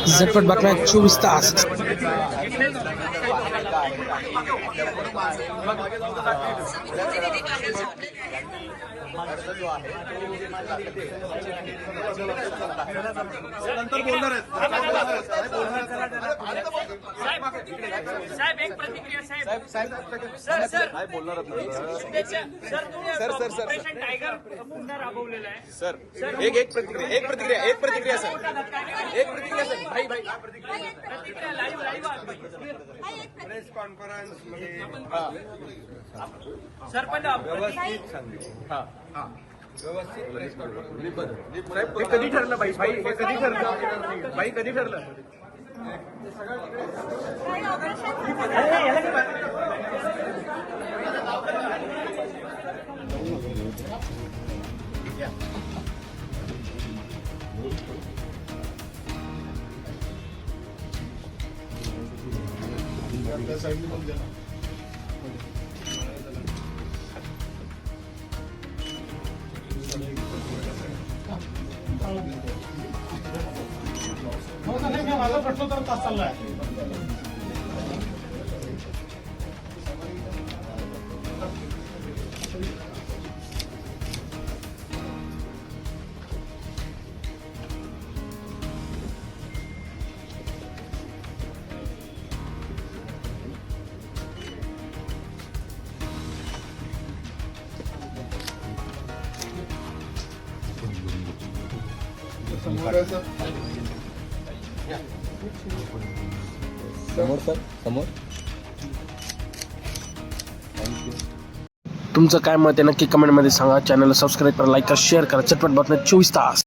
झटपट बातम्या 24 तास. साहेब एक प्रतिक्रिया साहेब काय बोलणार सर टायगर पुन्हा राबवलेला आहे सर एक प्रतिक्रिया सर भाई प्रतिक्रिया लाईव्ह प्रेस कॉन्फरन्स सर पण व्यवस्थित सांगू. व्यवस्थित प्रेस कॉन्फरन्स कधी ठरलं भाई कधी ठरलं माझा प्रश्नोत्तर तास चाललाय. समोर तुमचं काय मत आहे नक्की कमेंटमध्ये सांगा. चॅनलला सबस्क्राईब करा, लाईक करा, शेअर करा. चटपट बातम्या 24 तास.